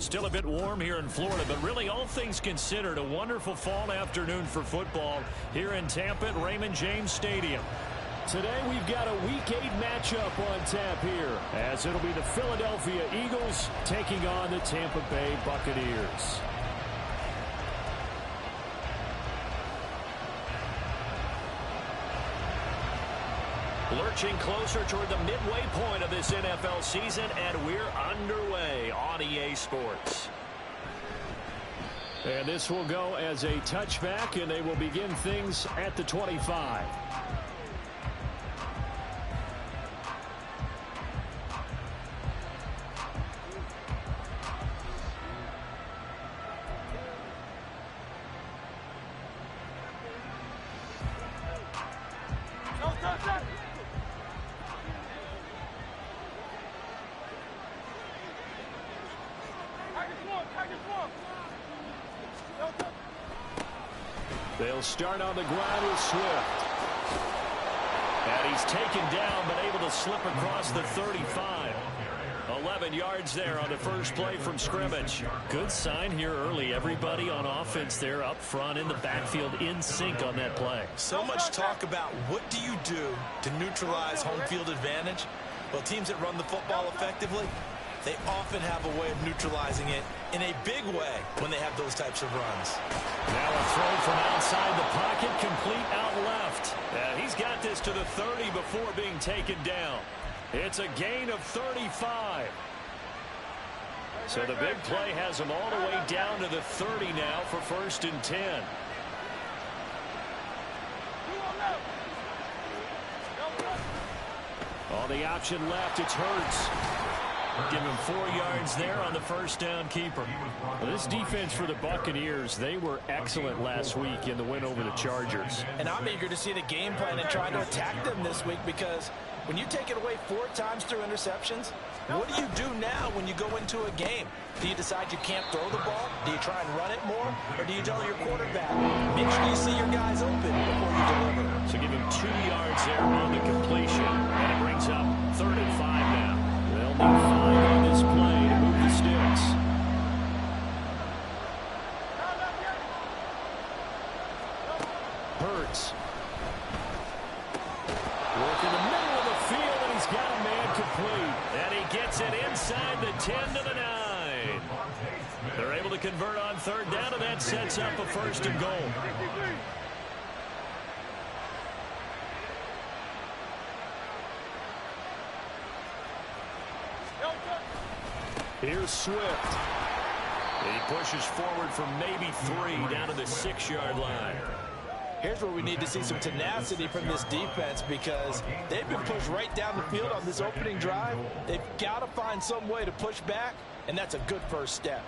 Still a bit warm here in Florida, but really all things considered, a wonderful fall afternoon for football here in Tampa at Raymond James Stadium. Today we've got a Week 8 matchup on tap here, as it'll be the Philadelphia Eagles taking on the Tampa Bay Buccaneers. Lurching closer toward the midway point of this NFL season, and we're underway on EA Sports. And this will go as a touchback, and they will begin things at the 25. They'll start on the ground with Swift. And he's taken down, but able to slip across the 35. 11 yards there on the first play from scrimmage. Good sign here early. Everybody on offense there up front in the backfield in sync on that play. So much talk about what do you do to neutralize home field advantage? Well, teams that run the football effectively, they often have a way of neutralizing it in a big way when they have those types of runs. Now a throw from outside the pocket, complete out left. He's got this to the 30 before being taken down. It's a gain of 35. So the big play has him all the way down to the 30 now for 1st and 10. On the option left, it's Hurts. Give him 4 yards there on the first down keeper. Well, this defense for the Buccaneers, they were excellent last week in the win over the Chargers. And I'm eager to see the game plan and try to attack them this week, because when you take it away 4 times through interceptions, what do you do now when you go into a game? Do you decide you can't throw the ball? Do you try and run it more? Or do you tell your quarterback, make sure you see your guys open before you deliver? So give him 2 yards there on the completion. And it brings up 3rd and 5 now. They'll need 5 on this play to move the sticks. Hurts. Work in the middle of the field, and he's got a man complete. And he gets it inside the 10 to the 9. They're able to convert on 3rd down, and that sets up a 1st and goal. Here's Swift. He pushes forward from maybe 3 down to the 6-yard line. Here's where we need to see some tenacity from this defense, because they've been pushed right down the field on this opening drive. They've got to find some way to push back, and that's a good first step.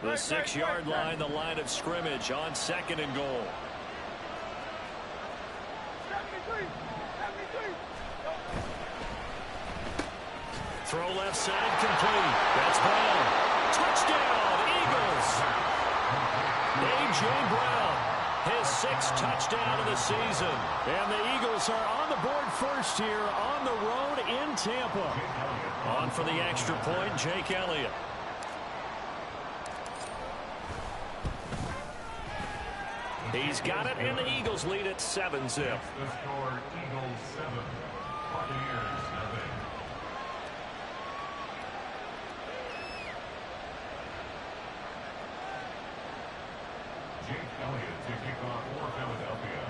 The 6-yard line, the line of scrimmage on 2nd and goal. Throw left side, complete. That's Brown. Touchdown, Eagles. A.J. Brown, his 6th touchdown of the season. And the Eagles are on the board first here on the road in Tampa. On for the extra point, Jake Elliott. He's got it, and the Eagles lead at 7-zip. The score, Eagles 7, Buccaneers 7. Jake Elliott to kick off for Philadelphia.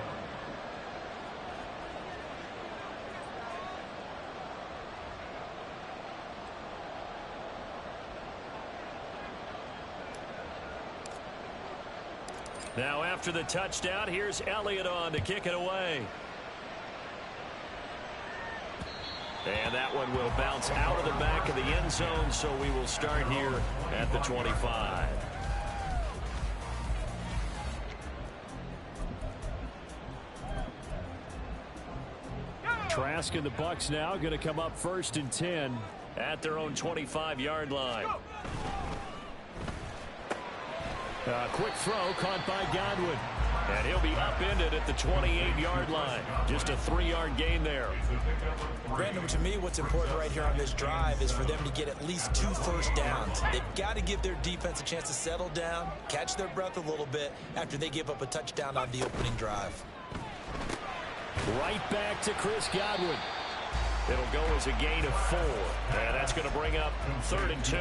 Now after the touchdown, here's Elliott on to kick it away. And that one will bounce out of the back of the end zone, so we will start here at the 25. Trask and the Bucs now going to come up 1st and 10 at their own 25-yard line. Quick throw caught by Godwin. And he'll be upended at the 28-yard line. Just a 3-yard gain there. Brandon, to me, what's important right here on this drive is for them to get at least 2 first downs. They've got to give their defense a chance to settle down, catch their breath a little bit after they give up a touchdown on the opening drive. Right back to Chris Godwin. It'll go as a gain of 4. And that's going to bring up 3rd and 2.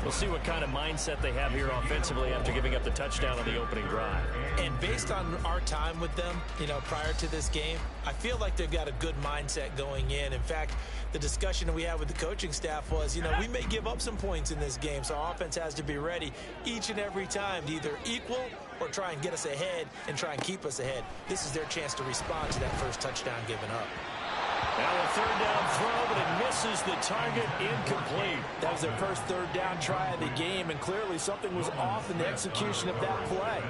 We'll see what kind of mindset they have here offensively after giving up the touchdown on the opening drive. And based on our time with them, prior to this game, I feel like they've got a good mindset going in. In fact, the discussion that we had with the coaching staff was, we may give up some points in this game, so our offense has to be ready each and every time to either equal or try and get us ahead and try and keep us ahead. This is their chance to respond to that first touchdown given up. Now a 3rd down throw, but it misses the target, incomplete. That was their first 3rd down try of the game, and clearly something was off in the execution of that play.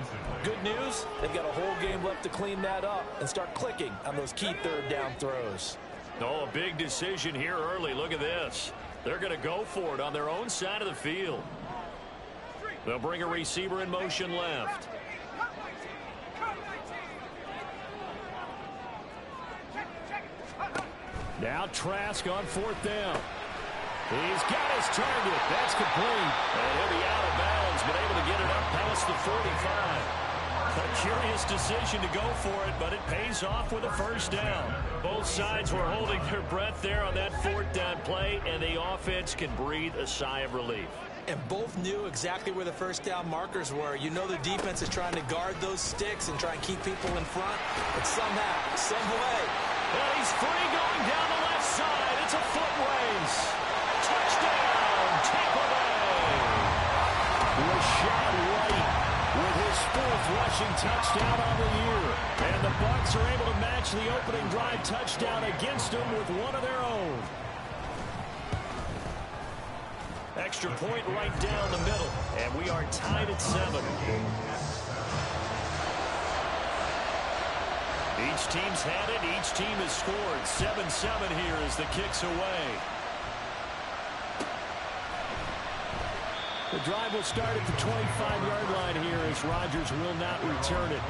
Good news, they've got a whole game left to clean that up and start clicking on those key 3rd down throws. Oh, a big decision here early. Look at this. They're going to go for it on their own side of the field. They'll bring a receiver in motion left. Now Trask on 4th down. He's got his target. That's complete. And he'll be out of bounds, but able to get it up past the 45. A curious decision to go for it, but it pays off with a first down. Both sides were holding their breath there on that 4th down play, and the offense can breathe a sigh of relief. And both knew exactly where the first down markers were. The defense is trying to guard those sticks and try and keep people in front. But somehow, some way. And he's free going down the left side. It's a foot race. Touchdown, Tampa Bay. Rashad White with his 4th rushing touchdown on the year. And the Bucs are able to match the opening drive touchdown against them with one of their own. Extra point right down the middle. And we are tied at 7. Each team's had it. Each team has scored. 7-7 here as the kick's away. The drive will start at the 25-yard line here as Rodgers will not return it.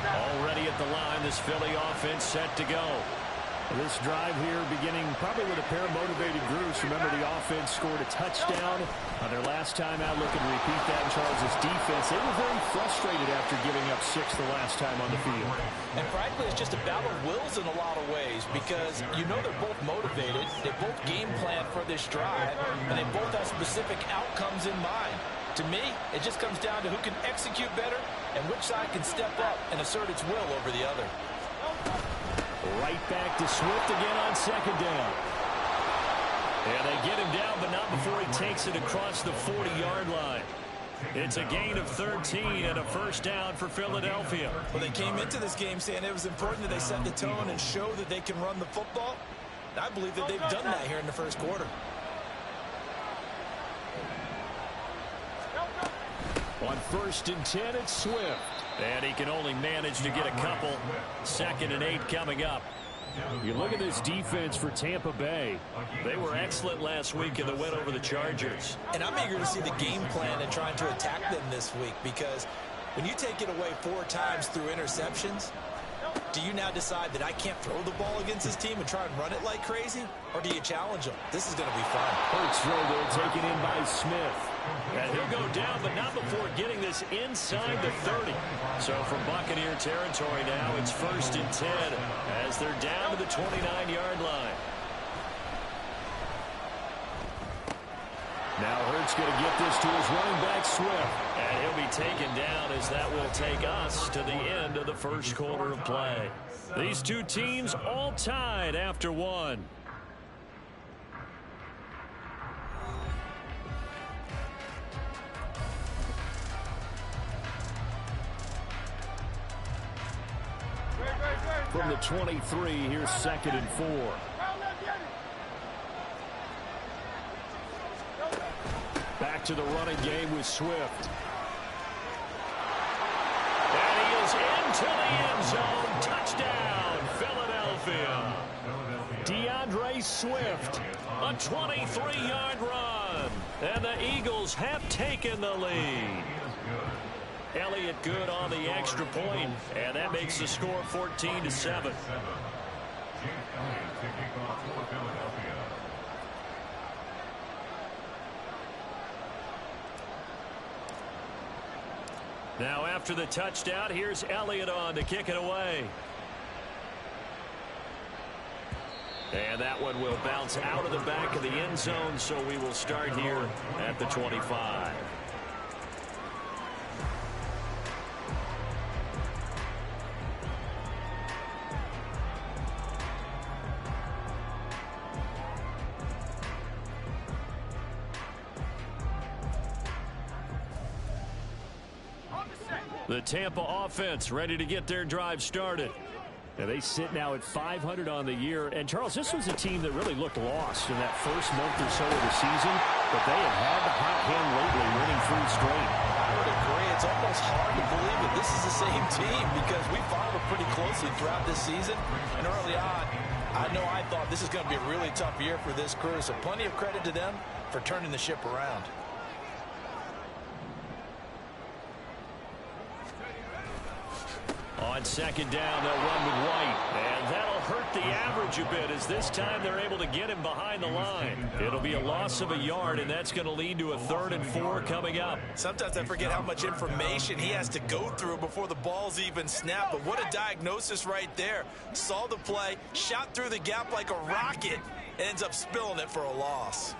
Already at the line, this Philly offense set to go. This drive here beginning probably with a pair of motivated groups. Remember, the offense scored a touchdown on their last time out. Looking to repeat that in Charles' defense. They were very frustrated after giving up 6 the last time on the field. And frankly, it's just a battle of wills in a lot of ways because they're both motivated. They both game plan for this drive, and they both have specific outcomes in mind. To me, it just comes down to who can execute better and which side can step up and assert its will over the other. Right back to Swift again on 2nd down. And they get him down, but not before he takes it across the 40-yard line. It's a gain of 13 and a first down for Philadelphia. Well, they came into this game saying it was important that they set the tone and show that they can run the football. And I believe that they've done that here in the first quarter. On 1st and 10, it's Swift. And he can only manage to get a couple. 2nd and 8 coming up. You look at this defense for Tampa Bay. They were excellent last week in the win over the Chargers. And I'm eager to see the game plan and trying to attack them this week because when you take it away 4 times through interceptions, do you now decide that I can't throw the ball against this team and try and run it like crazy? Or do you challenge them? This is going to be fun. Hurts throw there taken in by Smith. And he'll go down, but not before getting this inside the 30. So from Buccaneer territory now, it's 1st and 10 as they're down to the 29-yard line. Now Hurts going to get this to his running back, Swift. And he'll be taken down as that will take us to the end of the first quarter of play. These two teams all tied after 1. From the 23, here's 2nd and 4. Back to the running game with Swift. And he is into the end zone. Touchdown, Philadelphia. DeAndre Swift, a 23-yard run. run. And the Eagles have taken the lead. Elliott good on the extra point, and that makes the score 14-7. Jake Elliott to kick off for Philadelphia. Now after the touchdown, here's Elliott on to kick it away. And that one will bounce out of the back of the end zone, so we will start here at the 25. The Tampa offense ready to get their drive started. Yeah, they sit now at 500 on the year. And, Charles, this was a team that really looked lost in that first month or so of the season. But they have had the hot hand lately, winning 3 straight. I would agree. It's almost hard to believe that this is the same team because we followed it pretty closely throughout this season. And early on, I thought this is going to be a really tough year for this crew. So plenty of credit to them for turning the ship around. On second down, they'll run with White. And that'll hurt the average a bit as this time they're able to get him behind the line. It'll be a loss of a yard, and that's going to lead to a 3rd and 4 coming up. Sometimes I forget how much information he has to go through before the ball's even snapped. But what a diagnosis right there. Saw the play, shot through the gap like a rocket, and ends up spilling it for a loss.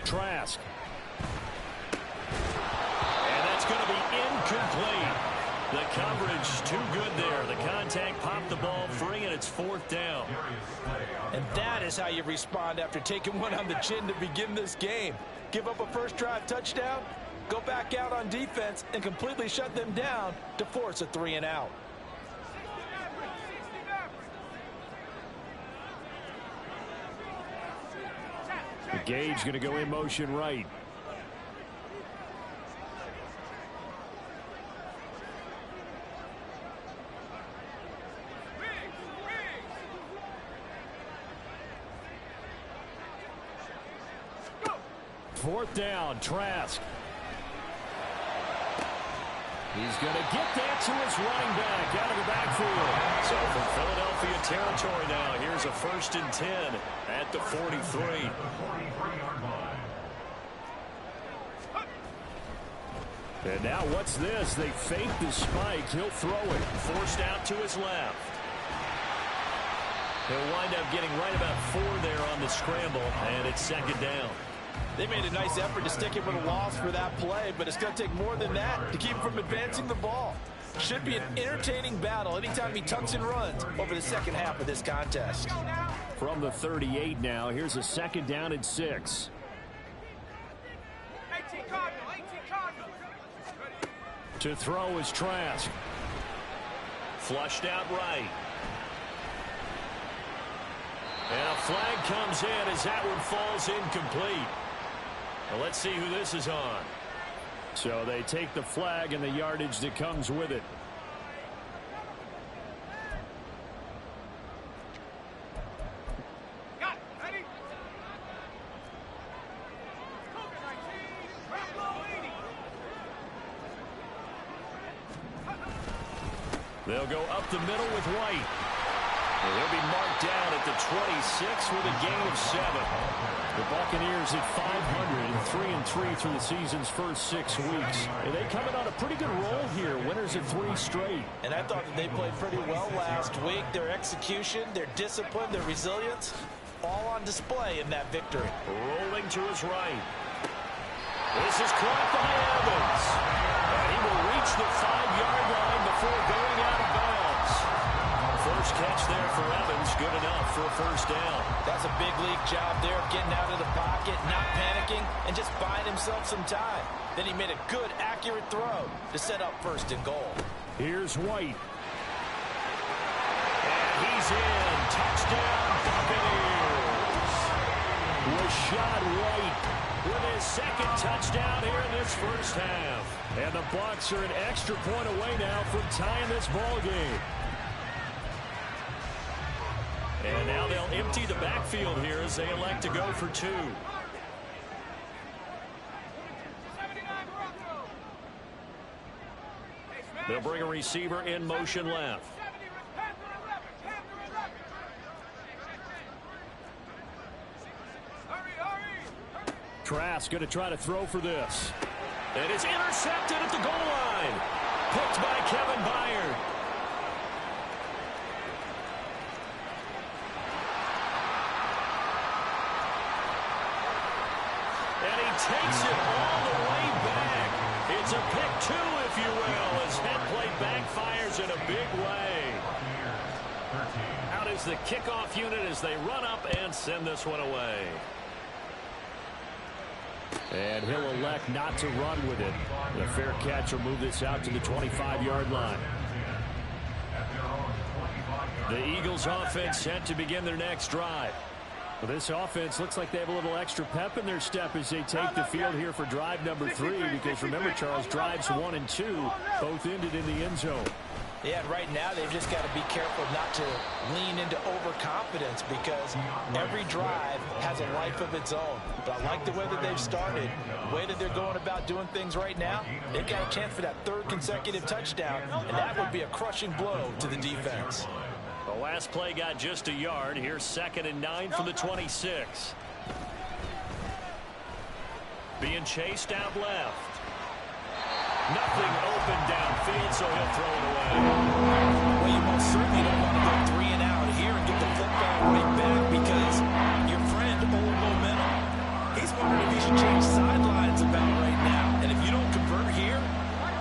Trask. And that's going to be incomplete. The coverage too good there. The contact popped the ball free, and it's 4th down. And that is how you respond after taking one on the chin to begin this game. Give up a first drive touchdown, go back out on defense, and completely shut them down to force a 3 and out. The Gage going to go in motion right. Fourth down, Trask. He's going to get that to his running back out of the backfield. So from Philadelphia territory now, here's a 1st and 10 at the 43. And now what's this? They fake the spike. He'll throw it. Forced out to his left. He'll wind up getting right about 4 there on the scramble, and it's 2nd down. They made a nice effort to stick him with a loss for that play, but it's going to take more than that to keep him from advancing the ball. Should be an entertaining battle anytime he tucks and runs over the second half of this contest. From the 38 now, here's a 2nd down and 6. 18 Cardinal. To throw is Trask. Flushed out right. And a flag comes in as that one falls incomplete. Well, let's see who this is on. So they take the flag and the yardage that comes with it. Got it. Ready? They'll go up the middle with White. And he'll be marked down at the 26 with a gain of 7. The Buccaneers at 500 and 3-3 through the season's first 6 weeks. And they come in on a pretty good roll here. Winners of 3 straight. And I thought that they played pretty well last week. Their execution, their discipline, their resilience, all on display in that victory. Rolling to his right. This is caught by Evans. And he will reach the 5-yard line before going out of bounds. First catch there for Evans, good enough for a 1st down. That's a big league job there of getting out of the pocket, not panicking, and just buying himself some time. Then he made a good, accurate throw to set up 1st and goal. Here's White. And he's in. Touchdown, Buccaneers. Rashad White with his 2nd touchdown here in this first half. And the Bucs are an extra point away now from tying this ball game. And now they'll empty the backfield here as they elect to go for 2. They'll bring a receiver in motion left. Trask going to try to throw for this. And it's intercepted at the goal line. Picked by Kevin Byard. And he takes it all the way back. It's a pick 2, if you will, as head play backfires in a big way. Out is the kickoff unit as they run up and send this one away. And he'll elect not to run with it. The fair catch will move this out to the 25-yard line. The Eagles offense set to begin their next drive. Well, this offense looks like they have a little extra pep in their step as they take the field here for drive number 3, because remember, Charles, drives 1 and 2 both ended in the end zone. Yeah, and right now they've just got to be careful not to lean into overconfidence, because every drive has a life of its own. But I like the way that they've started, the way that they're going about doing things right now. They've got a chance for that 3rd consecutive touchdown, and that would be a crushing blow to the defense. The last play got just a yard. Here's 2nd and 9 from the 26. Being chased out left. Nothing open downfield, so he'll throw it away. Well, you most certainly don't want to go 3 and out here and get the football right back, because your friend, old momentum, he's wondering if he should change sidelines about right now. And if you don't convert here,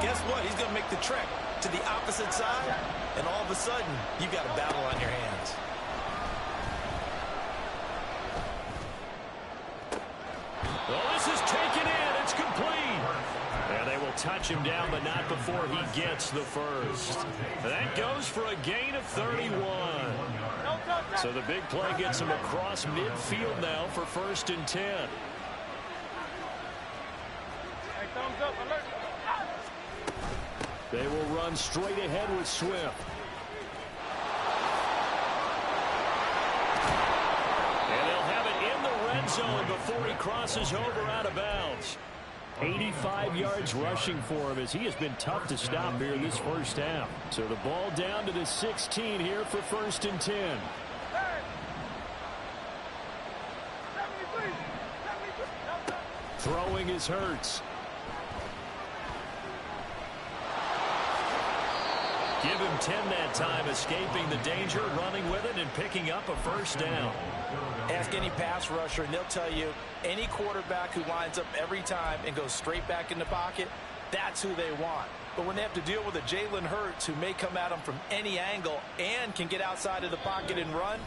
guess what? He's going to make the trek to the opposite side, and all of a sudden, you've got a battle on your hands. Well, this is taken in. It's complete. And they will touch him down, but not before he gets the first. That goes for a gain of 31. So the big play gets him across midfield now for 1st and 10. They will run straight ahead with Swift. And they'll have it in the red zone before he crosses over out of bounds. 85 yards rushing for him, as he has been tough to stop here in this first half. So the ball down to the 16 here for 1st and 10. Throwing is Hurts. Give him 10 that time, escaping the danger, running with it, and picking up a 1st down. Ask any pass rusher, and they'll tell you any quarterback who lines up every time and goes straight back in the pocket, that's who they want. But when they have to deal with a Jalen Hurts who may come at them from any angle and can get outside of the pocket and run,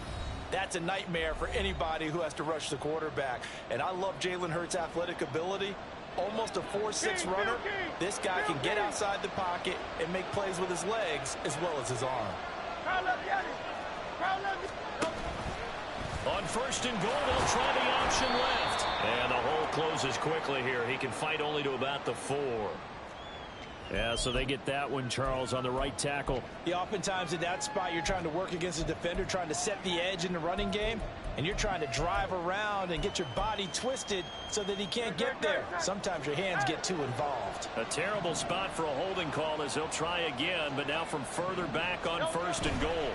that's a nightmare for anybody who has to rush the quarterback. And I love Jalen Hurts' athletic ability. Almost a 4.6 runner. This guy can get outside the pocket and make plays with his legs as well as his arm. On 1st and goal, they'll try the option left. And the hole closes quickly here. He can fight only to about the 4. Yeah, so they get that one, Charles, on the right tackle. Yeah, oftentimes in that spot, you're trying to work against a defender, trying to set the edge in the running game, and you're trying to drive around and get your body twisted so that he can't get there. Sometimes your hands get too involved. A terrible spot for a holding call as they'll try again, but now from further back on 1st and goal.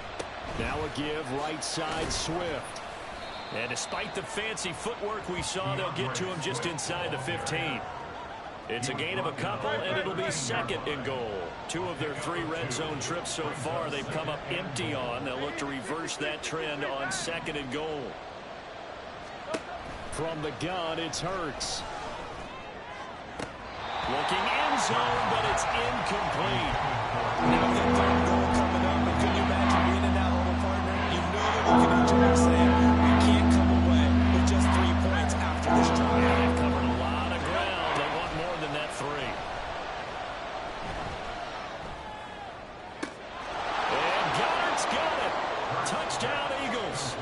Now a give right side Swift. And despite the fancy footwork we saw, they'll get to him just inside the 15. It's a gain of a couple, and it'll be 2nd and goal. 2 of their 3 red zone trips so far they've come up empty on. They'll look to reverse that trend on 2nd and goal. From the gun, it's Hurts. Looking end zone, but it's incomplete. Now that 3rd goal coming up, and can you imagine being in that little partner? You know they're looking at you and saying, we can't come away with just 3 points after this drive. Yeah, they've covered a lot of ground. They want more than that 3. And Goddard's got it. Touchdown, Eagles.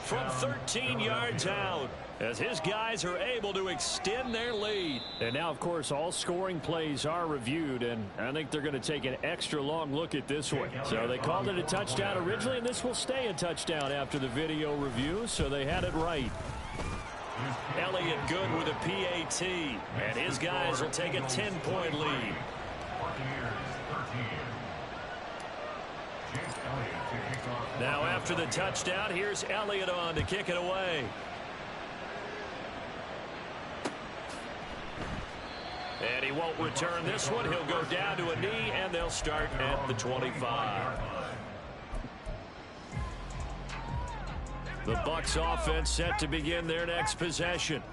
From 13 yards out. as his guys are able to extend their lead. And now, of course, all scoring plays are reviewed, and I think they're going to take an extra long look at this one. So they called it a touchdown originally, and this will stay a touchdown after the video review, so they had it right. Elliott good with a PAT, and his guys will take a 10-point lead. Now after the touchdown, here's Elliott on to kick it away. And he won't return this one. He'll go down to a knee, and they'll start at the 25. The Bucs offense set to begin their next possession.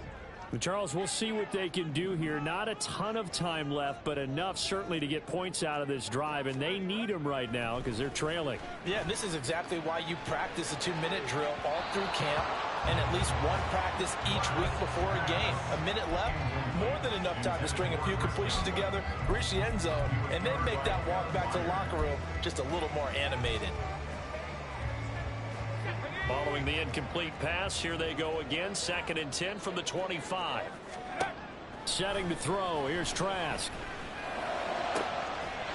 Charles, we'll see what they can do here. Not a ton of time left, but enough certainly to get points out of this drive, and they need them right now because they're trailing. Yeah, this is exactly why you practice a 2-minute drill all through camp and at least one practice each week before a game. A minute left, more than enough time to string a few completions together, reach the end zone, and then make that walk back to the locker room just a little more animated. Following the incomplete pass, here they go again. 2nd and 10 from the 25. Setting to throw. Here's Trask.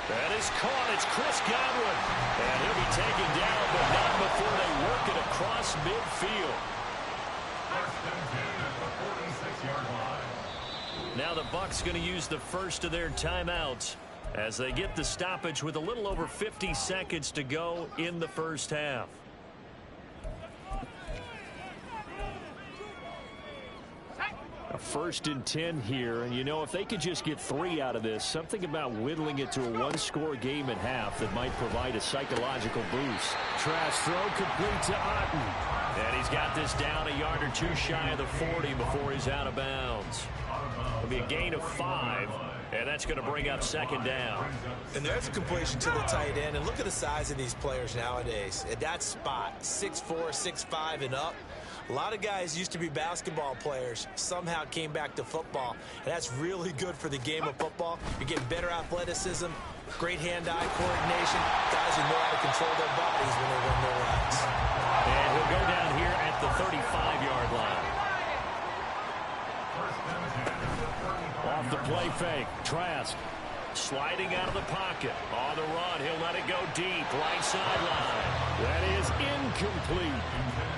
That is caught. It's Chris Godwin. And he'll be taken down, but not before they work it across midfield. Now the Bucs going to use the first of their timeouts as they get the stoppage with a little over 50 seconds to go in the first half. A 1st and 10 here, and you know, if they could just get 3 out of this, something about whittling it to a 1-score game at half that might provide a psychological boost. Trask throw complete to Otten. And he's got this down a yard or 2 shy of the 40 before he's out of bounds. It'll be a gain of 5, and that's going to bring up 2nd down. And there's a completion to the tight end, and look at the size of these players nowadays. At that spot, 6'4", 6'5", and up. A lot of guys used to be basketball players, somehow came back to football, and that's really good for the game of football. You're getting better athleticism, great hand-eye coordination, guys who know how to control their bodies when they run their routes. And he'll go down here at the 35-yard line. Off the play fake, Trask. Sliding out of the pocket. On the run, he'll let it go deep, right sideline. That is incomplete.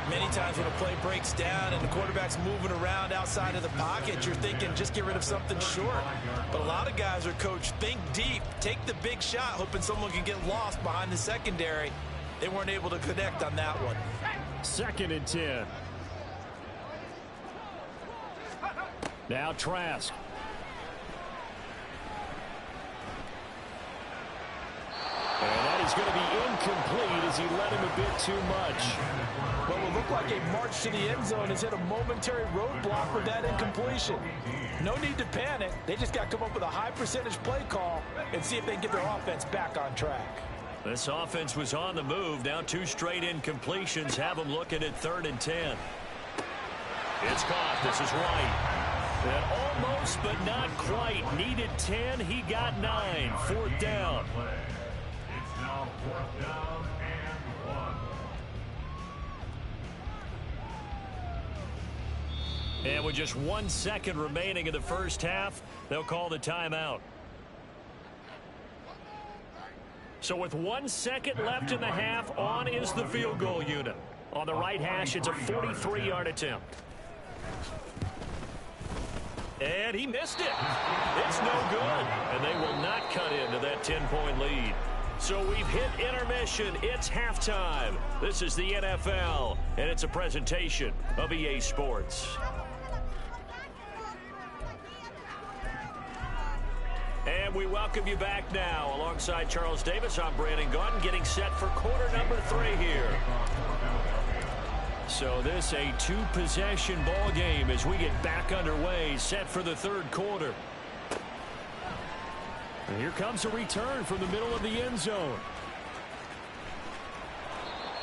Many times when a play breaks down and the quarterback's moving around outside of the pocket, you're thinking just get rid of something short. But a lot of guys are coached, think deep, take the big shot, hoping someone can get lost behind the secondary. They weren't able to connect on that one. 2nd and 10. Now Trask. And that is going to be incomplete as he led him a bit too much. What will look like a march to the end zone has hit a momentary roadblock with that incompletion. No need to panic. They just got to come up with a high percentage play call and see if they can get their offense back on track. This offense was on the move. Now 2 straight incompletions have them looking at 3rd and 10. It's caught. This is White. And almost, but not quite. Needed 10. He got 9. 4th down. It's now 4th down and 1. And with just 1 second remaining in the first half, they'll call the timeout. So with 1 second left in the half, on is the field goal unit. On the right hash, it's a 43-yard attempt. And he missed it. It's no good. And they will not cut into that 10-point lead. So we've hit intermission. It's halftime. This is the NFL, and it's a presentation of EA Sports. And we welcome you back now. Alongside Charles Davis, I'm Brandon Gaudin, getting set for quarter number 3 here. So this a 2-possession ball game as we get back underway, set for the 3rd quarter. And here comes a return from the middle of the end zone.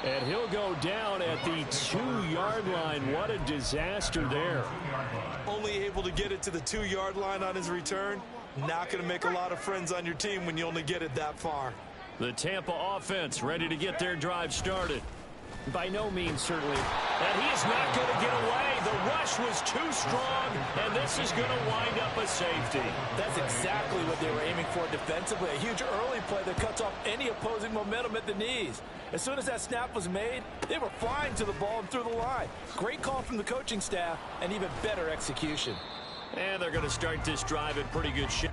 And he'll go down at the 2-yard line. What a disaster there. Only able to get it to the 2-yard line on his return. Not going to make a lot of friends on your team when you only get it that far. The Tampa offense ready to get their drive started. By no means, certainly. And he is not going to get away. The rush was too strong, and this is going to wind up a safety. That's exactly what they were aiming for defensively. A huge early play that cuts off any opposing momentum at the knees. As soon as that snap was made, they were flying to the ball and through the line. Great call from the coaching staff, and even better execution. And they're going to start this drive in pretty good shape.